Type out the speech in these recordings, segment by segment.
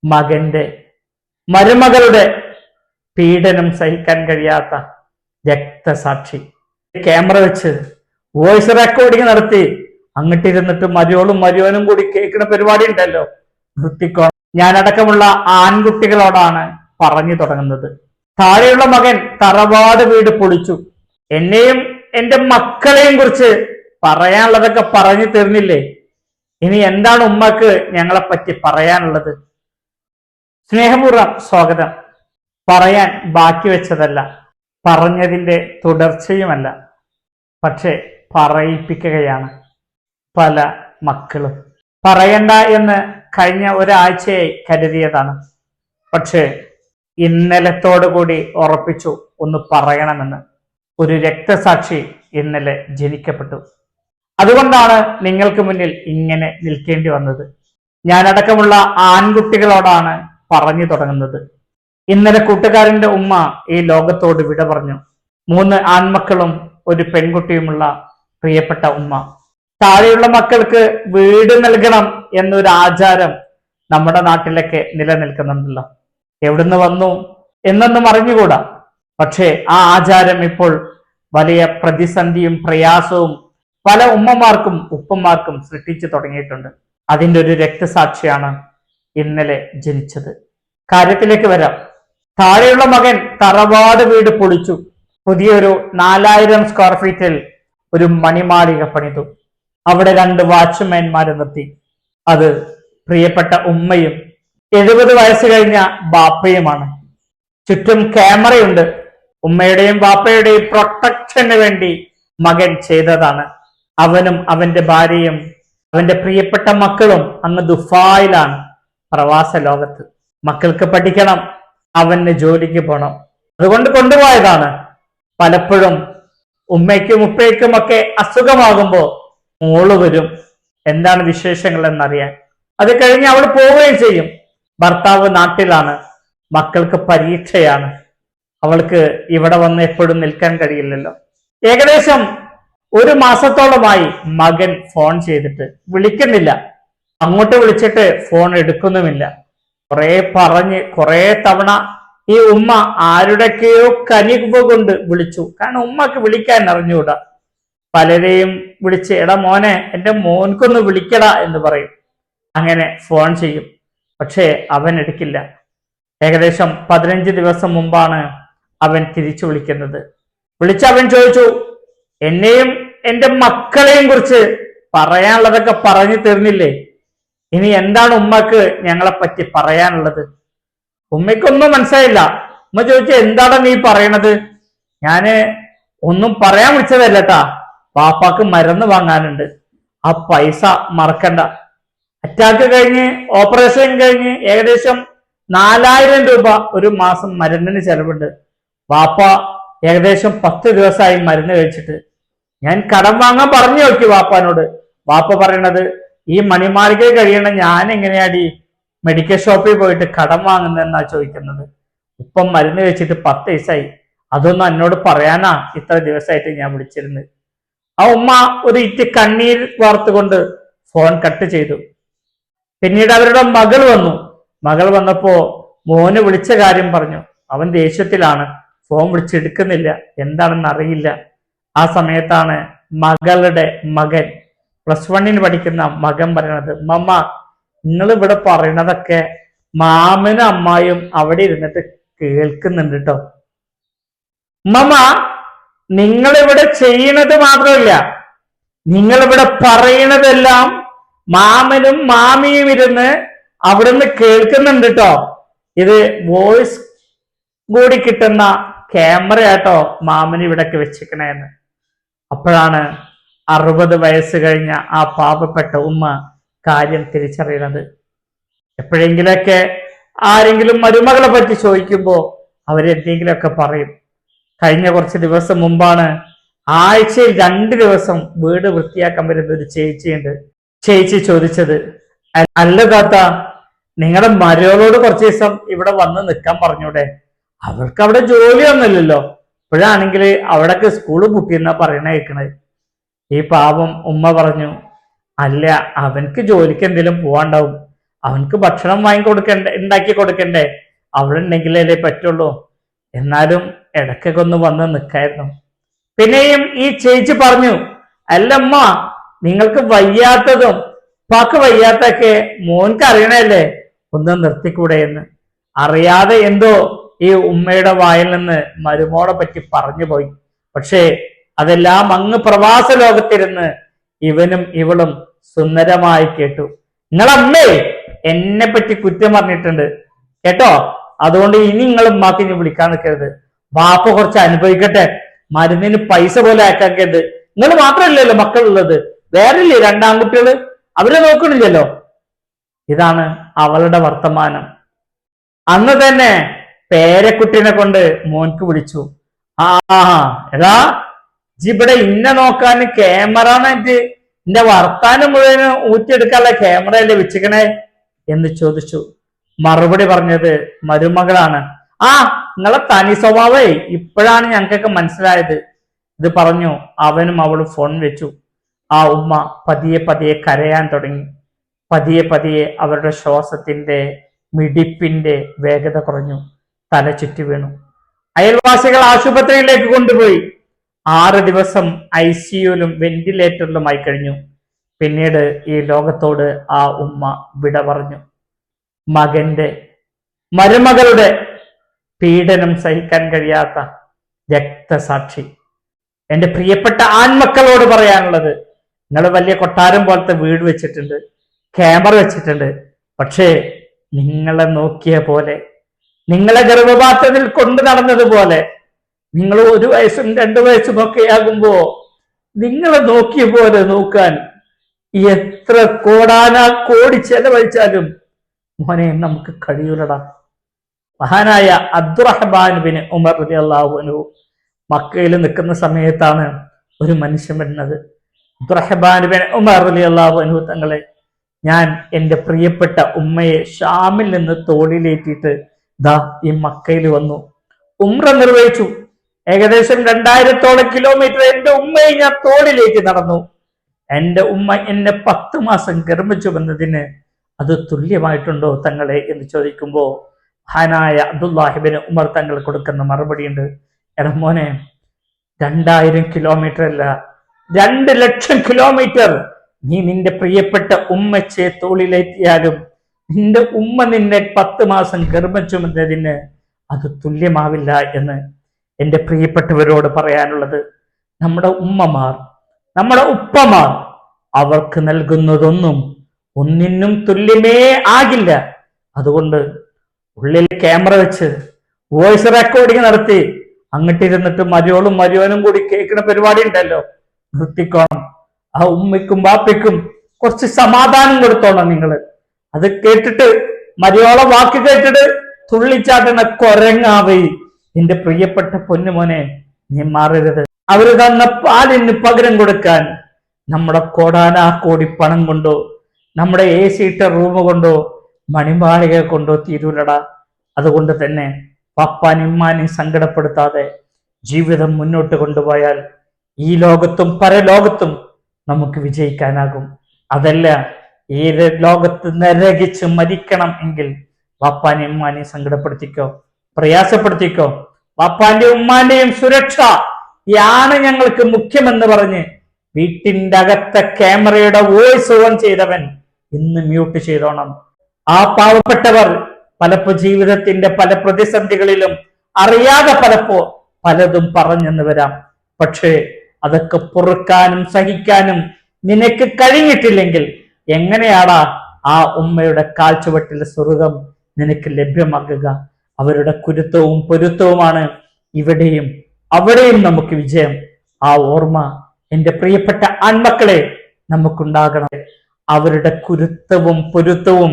മകന്റെ മരുമകളുടെ പീഡനം സഹിക്കാൻ കഴിയാത്ത രക്തസാക്ഷി ക്യാമറ വെച്ച് വോയിസ് റെക്കോർഡിംഗ് നടത്തി അങ്ങോട്ടിരുന്നിട്ട് മരുവളും മരുവനും കൂടി കേൾക്കുന്ന പരിപാടി ഉണ്ടല്ലോ, നിർത്തിക്കോണം. ഞാനടക്കമുള്ള ആൺകുട്ടികളോടാണ് പറഞ്ഞു തുടങ്ങുന്നത്. താഴെയുള്ള മകൻ തറവാട് വീട് പൊളിച്ചു. എന്നെയും എന്റെ മക്കളെയും കുറിച്ച് പറയാനുള്ളതൊക്കെ പറഞ്ഞു തീർന്നില്ലേ? ഇനി എന്താണ് ഉമ്മക്ക് ഞങ്ങളെപ്പറ്റി പറയാനുള്ളത്? സ്നേഹപൂർവ്വം സ്വാഗതം. പറയാൻ ബാക്കി വെച്ചതല്ല, പറഞ്ഞതിന്റെ തുടർച്ചയുമല്ല, പക്ഷെ പറയിപ്പിക്കുകയാണ് പല മക്കളും. പറയണ്ട എന്ന് കഴിഞ്ഞ ഒരാഴ്ചയായി കരുതിയതാണ്. പക്ഷേ ഇന്നലത്തോടുകൂടി ഉറപ്പിച്ചു ഒന്ന് പറയണമെന്ന്. ഒരു രക്തസാക്ഷി ഇന്നലെ ജനിക്കപ്പെട്ടു. അതുകൊണ്ടാണ് നിങ്ങൾക്ക് മുന്നിൽ ഇങ്ങനെ നിൽക്കേണ്ടി വന്നത്. ഞാനടക്കമുള്ള ആൺകുട്ടികളോടാണ് പറഞ്ഞു തുടങ്ങുന്നത്. ഇന്നലെ കൂട്ടുകാരന്റെ ഉമ്മ ഈ ലോകത്തോട് വിട പറഞ്ഞു. 3 ആൺമക്കളും ഒരു പെൺകുട്ടിയുമുള്ള പ്രിയപ്പെട്ട ഉമ്മ. താഴെയുള്ള മക്കൾക്ക് വീട് നൽകണം എന്നൊരു ആചാരം നമ്മുടെ നാട്ടിലൊക്കെ നിലനിൽക്കുന്നുണ്ടല്ലോ. എവിടുന്ന് വന്നു എന്നൊന്നും അറിഞ്ഞുകൂടാ. പക്ഷേ ആ ആചാരം ഇപ്പോൾ വലിയ പ്രതിസന്ധിയും പ്രയാസവും പല ഉമ്മമാർക്കും ഉപ്പമാർക്കും സൃഷ്ടിച്ചു തുടങ്ങിയിട്ടുണ്ട്. അതിൻ്റെ ഒരു രക്തസാക്ഷിയാണ് ഇന്നലെ ജനിച്ചത്. കാര്യത്തിലേക്ക് വരാം. താഴെയുള്ള മകൻ തറവാട് വീട് പൊളിച്ചു. പുതിയൊരു 4000 സ്ക്വയർ ഫീറ്റിൽ ഒരു മണിമാളിക പണിതു. അവിടെ 2 വാച്ച്മാൻമാരെ നിർത്തി. അത് പ്രിയപ്പെട്ട ഉമ്മയും 70 വയസ്സ് കഴിഞ്ഞ ബാപ്പയുമാണ്. ചുറ്റും ക്യാമറയുണ്ട്. ഉമ്മയുടെയും ബാപ്പയുടെയും പ്രൊട്ടക്ഷന് വേണ്ടി മകൻ ചെയ്തതാണ്. അവനും അവന്റെ ഭാര്യയും അവന്റെ പ്രിയപ്പെട്ട മക്കളും അങ്ങ് ദുബായിലാണ്, പ്രവാസ ലോകത്ത്. മക്കൾക്ക് പഠിക്കണം, അവന് ജോലിക്ക് പോകണം, അതുകൊണ്ട് കൊണ്ടുപോയതാണ്. പലപ്പോഴും ഉമ്മയ്ക്കും ഉപ്പയ്ക്കും ഒക്കെ അസുഖമാകുമ്പോൾ മോള് വരും, എന്താണ് വിശേഷങ്ങൾ എന്നറിയാൻ. അത് കഴിഞ്ഞ് അവൾ പോവുകയും ചെയ്യും. ഭർത്താവ് നാട്ടിലാണ്, മക്കൾക്ക് പരീക്ഷയാണ്, അവൾക്ക് ഇവിടെ വന്ന് എപ്പോഴും നിൽക്കാൻ കഴിയില്ലല്ലോ. ഏകദേശം 1 മാസത്തോളമായി മകൻ ഫോൺ ചെയ്തിട്ട് വിളിക്കുന്നില്ല. അങ്ങോട്ട് വിളിച്ചിട്ട് ഫോൺ എടുക്കുന്നുമില്ല. കുറെ തവണ ഈ ഉമ്മ ആരുടെയൊക്കെയോ കനിവ് കൊണ്ട് വിളിച്ചു. കാരണം ഉമ്മക്ക് വിളിക്കാൻ അറിഞ്ഞുകൂടാ. പലരെയും വിളിച്ച് എടാ മോനെ, എന്റെ മോൻക്കൊന്ന് വിളിക്കടാ എന്ന് പറയും. അങ്ങനെ ഫോൺ ചെയ്യും, പക്ഷേ അവൻ എടുക്കില്ല. ഏകദേശം 15 ദിവസം മുമ്പാണ് അവൻ തിരിച്ചു വിളിക്കുന്നത്. വിളിച്ച് അവൻ ചോദിച്ചു, എന്നെയും എന്റെ മക്കളെയും കുറിച്ച് പറയാനുള്ളതൊക്കെ പറഞ്ഞു തീർന്നില്ലേ? ഇനി എന്താണ് ഉമ്മക്ക് ഞങ്ങളെപ്പറ്റി പറയാനുള്ളത്? ഉമ്മയ്ക്കൊന്നും മനസ്സിലായില്ല. ഉമ്മ ചോദിച്ചു, എന്താണ് നീ പറയണത്? ഞാന് ഒന്നും പറയാൻ വിളിച്ചതല്ലട്ടാ, പാപ്പാക്ക് മരുന്ന് വാങ്ങാനുണ്ട്, ആ പൈസ മറക്കണ്ട. അറ്റാക്ക് കഴിഞ്ഞ് ഓപ്പറേഷൻ കഴിഞ്ഞ് ഏകദേശം 4000 രൂപ ഒരു മാസം മരുന്നിന് ചെലവുണ്ട്. വാപ്പ ഏകദേശം 10 ദിവസമായി മരുന്ന് കഴിച്ചിട്ട്. ഞാൻ കടം വാങ്ങാൻ പറഞ്ഞു നോക്കി വാപ്പാനോട്. വാപ്പ പറയണത്, ഈ മണിമാളിക കഴിയണ ഞാൻ എങ്ങനെയാടി മെഡിക്കൽ ഷോപ്പിൽ പോയിട്ട് കടം വാങ്ങുന്നതെന്നാ ചോദിക്കുന്നത്. ഇപ്പം മരുന്ന് കഴിച്ചിട്ട് 10 ദിവസമായി, അതൊന്നും എന്നോട് പറയാനാ ഇത്ര ദിവസമായിട്ട് ഞാൻ വിളിച്ചിരുന്നത്. ആ ഉമ്മ ഒരു ഇറ്റ് കണ്ണീർ വാർത്തുകൊണ്ട് ഫോൺ കട്ട് ചെയ്തു. പിന്നീട് അവരുടെ മകൾ വന്നു. മകൾ വന്നപ്പോ മോന് വിളിച്ച കാര്യം പറഞ്ഞു. അവൻ ദേഷ്യത്തിലാണ്, ഫോൺ വിളിച്ചെടുക്കുന്നില്ല, എന്താണെന്ന് അറിയില്ല. ആ സമയത്താണ് മകളുടെ മകൻ, +1 പഠിക്കുന്ന മകൻ പറയണത്, മമ്മ നിങ്ങൾ ഇവിടെ പറയണതൊക്കെ മാമനും അമ്മായും അവിടെ ഇരുന്നിട്ട് കേൾക്കുന്നുണ്ട് കേട്ടോ. മമ്മ നിങ്ങളിവിടെ ചെയ്യണത് മാത്രമല്ല, നിങ്ങളിവിടെ പറയണതെല്ലാം മാമനും മാമിയും ഇരുന്ന് അവിടുന്ന് കേൾക്കുന്നുണ്ട് കേട്ടോ. ഇത് വോയിസ് കൂടി കിട്ടുന്ന ക്യാമറയാട്ടോ മാമന് ഇവിടൊക്കെ വെച്ചിരിക്കണേന്ന്. അപ്പോഴാണ് 60 വയസ്സ് കഴിഞ്ഞ ആ പാവപ്പെട്ട ഉമ്മ കാര്യം തിരിച്ചറിയണത്. എപ്പോഴെങ്കിലൊക്കെ ആരെങ്കിലും മരുമകളെ പറ്റി ചോദിക്കുമ്പോ അവരെന്തെങ്കിലുമൊക്കെ പറയും. കഴിഞ്ഞ കുറച്ച് ദിവസം മുമ്പാണ് ആഴ്ചയിൽ 2 ദിവസം വീട് വൃത്തിയാക്കാൻ വരുന്ന ഒരു ചേച്ചിയുണ്ട്. ചേച്ചി ചോദിച്ചത്, അല്ല താത്ത, നിങ്ങളുടെ മരുമകളോട് കുറച്ച് ദിവസം ഇവിടെ വന്ന് നിൽക്കാൻ പറഞ്ഞൂടെ? അവർക്ക് അവിടെ ജോലിയൊന്നുമില്ലല്ലോ. ഇപ്പോഴാണെങ്കിൽ അവിടൊക്കെ സ്കൂള് പൂട്ടിയെന്നാ പറയണ കേൾക്കണത്. ഈ പാവം ഉമ്മ പറഞ്ഞു, അല്ല അവൻക്ക് ജോലിക്ക് എന്തെങ്കിലും പോവാണ്ടാവും, അവൻക്ക് ഭക്ഷണം വാങ്ങിക്കൊടുക്കണ്ടേ, ഉണ്ടാക്കി കൊടുക്കണ്ടേ, അവളുണ്ടെങ്കിലല്ലേ പറ്റുള്ളൂ. എന്നാലും ഇടയ്ക്കൊക്കെ ഒന്ന് വന്ന് നിൽക്കായിരുന്നു. പിന്നെയും ഈ ചേച്ചി പറഞ്ഞു, അല്ലമ്മ, നിങ്ങൾക്ക് വയ്യാത്തതും ഉപ്പാക്ക് വയ്യാത്തൊക്കെ മോൻക്ക് അറിയണല്ലേ, ഒന്ന് നിർത്തിക്കൂടെ എന്ന്. അറിയാതെ എന്തോ ഈ ഉമ്മയുടെ വായിൽ നിന്ന് മരുമോളെ പറ്റി പറഞ്ഞു പോയി. പക്ഷേ അതെല്ലാം അങ്ങ് പ്രവാസ ലോകത്തിരുന്ന് ഇവനും ഇവളും സുന്ദരമായി കേട്ടു. നിങ്ങളമ്മേ എന്നെ പറ്റി കുറ്റം പറഞ്ഞിട്ടുണ്ട് കേട്ടോ, അതുകൊണ്ട് ഇനി നിങ്ങൾ ഉമ്മാക്ക് ഇനി വിളിക്കാൻ നിൽക്കരുത്. വാപ്പ കുറച്ച് അനുഭവിക്കട്ടെ, മരുന്നിന് പൈസ പോലെ ആക്കാക്കരുത്. നിങ്ങൾ മാത്രമല്ലല്ലോ മക്കളുള്ളത്, വേറില്ലേ രണ്ടാൺകുട്ടികള്, അവരെ നോക്കണില്ലല്ലോ. ഇതാണ് അവളുടെ വർത്തമാനം. അന്ന് തന്നെ പേരക്കുട്ടിനെ കൊണ്ട് മോൻക്ക് വിളിച്ചു. എടാ ഇവിടെ ഇന്നെ നോക്കാൻ ക്യാമറ എന്റെ വർത്താനം മുഴുവൻ ഊറ്റിയെടുക്കാനുള്ള ക്യാമറയല്ലേ വെച്ചിക്കണേ എന്ന് ചോദിച്ചു. മറുപടി പറഞ്ഞത് മരുമകളാണ്. നിങ്ങളെ തനി സ്വഭാവേ ഇപ്പോഴാണ് ഞങ്ങൾക്കൊക്കെ മനസ്സിലായത്. ഇത് പറഞ്ഞു അവനും അവളും ഫോൺ വെച്ചു. ആ ഉമ്മ പതിയെ പതിയെ കരയാൻ തുടങ്ങി. പതിയെ പതിയെ അവരുടെ ശ്വാസത്തിന്റെ മിടിപ്പിന്റെ വേഗത കുറഞ്ഞു. തല ചുറ്റി വീണു. അയൽവാസികൾ ആശുപത്രിയിലേക്ക് കൊണ്ടുപോയി. 6 ദിവസം ICUയിലും വെന്റിലേറ്ററിലുമായി കഴിഞ്ഞു. പിന്നീട് ഈ ലോകത്തോട് ആ ഉമ്മ വിട പറഞ്ഞു. മരുമകളുടെ പീഡനം സഹിക്കാൻ കഴിയാത്ത രക്തസാക്ഷി. എൻ്റെ പ്രിയപ്പെട്ട ആൺമക്കളോട് പറയാനുള്ളത്, നിങ്ങൾ വലിയ കൊട്ടാരം പോലത്തെ വീട് വെച്ചിട്ടുണ്ട്, ക്യാമറ വെച്ചിട്ടുണ്ട്, പക്ഷേ നിങ്ങളെ നോക്കിയ പോലെ, നിങ്ങളെ ഗർഭപാത്രത്തിൽ കൊണ്ടു നടന്നതുപോലെ, നിങ്ങൾ 1 വയസ്സും 2 വയസ്സും ഒക്കെ ആകുമ്പോ നിങ്ങളെ നോക്കിയ പോലെ നോക്കാൻ എത്ര കോടി ചെലവഴിച്ചാലും മോനെ നമുക്ക് കഴിയൂലടാ. മഹാനായ അബ്ദുറഹ്മാൻ ബിൻ ഉമർ റളിയല്ലാഹു അൻഹു മക്കയിൽ നിൽക്കുന്ന സമയത്താണ് ഒരു മനുഷ്യൻ വരുന്നത്. അബ്ദുറഹ്മാൻ ബിൻ ഉമർ റളിയല്ലാഹു അൻഹു തങ്ങളെ, ഞാൻ എൻ്റെ പ്രിയപ്പെട്ട ഉമ്മയെ ഷാമിൽ നിന്ന് തോളിലേറ്റിയിട്ട് ദാ ഈ മക്കയിൽ വന്നു, ഉംറ നിർവഹിച്ചു. ഏകദേശം 2000-ഓളം കിലോമീറ്റർ എൻ്റെ ഉമ്മയെ ഞാൻ തോളിലേക്ക് നടന്നു. എൻ്റെ ഉമ്മ എന്നെ 10 മാസം ഗർഭിച്ചു വന്നതിന് അത് തുല്യമായിട്ടുണ്ടോ തങ്ങളെ എന്ന് ചോദിക്കുമ്പോൾ മഹാനായ അബ്ദുല്ലാഹിബിൻ ഉമർ തങ്ങൾ കൊടുക്കുന്ന മറുപടിയുണ്ട്. എടാ മോനെ, 2000 കിലോമീറ്റർ അല്ല, 2 ലക്ഷം കിലോമീറ്റർ നീ നിന്റെ പ്രിയപ്പെട്ട ഉമ്മച്ചെ തോളിലേറ്റിയാലും നിന്റെ ഉമ്മ നിന്നെ 10 മാസം ഗർഭം ചുമന്നതിന് അത് തുല്യമാവില്ല എന്ന് എൻ്റെ പ്രിയപ്പെട്ടവരോട് പറയാനുള്ളത്. നമ്മുടെ ഉമ്മമാർ, നമ്മുടെ ഉപ്പമാർ, അവർക്ക് നൽകുന്നതൊന്നും ഒന്നിനും തുല്യമേ ആകില്ല. അതുകൊണ്ട് ഉള്ളിൽ ക്യാമറ വെച്ച് വോയിസ് റെക്കോർഡിങ് നടത്തി അങ്ങോട്ടിരുന്നിട്ട് മരിയോളും മരിയോനും കൂടി കേൾക്കുന്ന പരിപാടി ഉണ്ടല്ലോ, നിർത്തിക്കോണം. ആ ഉമ്മയ്ക്കും ബാപ്പയ്ക്കും കുറച്ച് സമാധാനം കൊടുത്തോണം നിങ്ങൾ. അത് കേട്ടിട്ട് മരിയോളം വാക്ക് കേട്ടിട്ട് തുള്ളിച്ചാട്ടുന്ന കൊരങ്ങാവേ എന്റെ പ്രിയപ്പെട്ട പൊന്നുമോനെ, നീ മാറരുത്. അവര് തന്ന പാലിന് പകരം കൊടുക്കാൻ നമ്മുടെ കോടാനാകോടി പണം കൊണ്ടോ നമ്മുടെ AC ഇട്ട റൂം കൊണ്ടോ മണിമാളിക കൊണ്ടോ തീരൂലടാ. അതുകൊണ്ട് തന്നെ പപ്പാനും ഉമ്മാനെയും സങ്കടപ്പെടുത്താതെ ജീവിതം മുന്നോട്ട് കൊണ്ടുപോയാൽ ഈ ലോകത്തും പരലോകത്തും നമുക്ക് വിജയിക്കാനാകും. അതല്ല ഈ ലോകത്ത് നരകിച്ച് മരിക്കണം എങ്കിൽ പപ്പാനെയും ഉമ്മാനെയും സങ്കടപ്പെടുത്തിക്കോ, പ്രയാസപ്പെടുത്തിക്കോ. പപ്പാന്റെ ഉമ്മാന്റെയും സുരക്ഷ യാണ് ഞങ്ങൾക്ക് മുഖ്യമെന്ന് പറഞ്ഞ് വീട്ടിന്റെ അകത്തെ ക്യാമറയുടെ വോയിസ് ഓൺ ചെയ്തവൻ ഇന്ന് മ്യൂട്ട് ചെയ്തോണം. ആ പാവപ്പെട്ടവർ പലപ്പോ ജീവിതത്തിന്റെ പല പ്രതിസന്ധികളിലും അറിയാതെ പലതും പറഞ്ഞെന്ന് വരാം. പക്ഷേ അതൊക്കെ പൊറുക്കാനും സഹിക്കാനും നിനക്ക് കഴിഞ്ഞിട്ടില്ലെങ്കിൽ എങ്ങനെയാടാ ആ ഉമ്മയുടെ കാൽച്ചുവട്ടിലെ സ്വർഗം നിനക്ക് ലഭ്യമാക്കുക? അവരുടെ കുരുത്തവും പൊരുത്തവുമാണ് ഇവിടെയും അവിടെയും നമുക്ക് വിജയം. ആ ഓർമ്മ എൻ്റെ പ്രിയപ്പെട്ട ആൺമക്കളെ നമുക്കുണ്ടാകണം. അവരുടെ കുരുത്തവും പൊരുത്തവും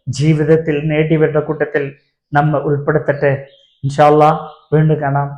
ജീവിതത്തിൽ നേടിവരുന്ന കൂട്ടത്തിൽ നമ്മൾ ഉൾപ്പെടുത്തട്ടെ. ഇൻഷാ അല്ലാഹ് വീണ്ടും കാണാം.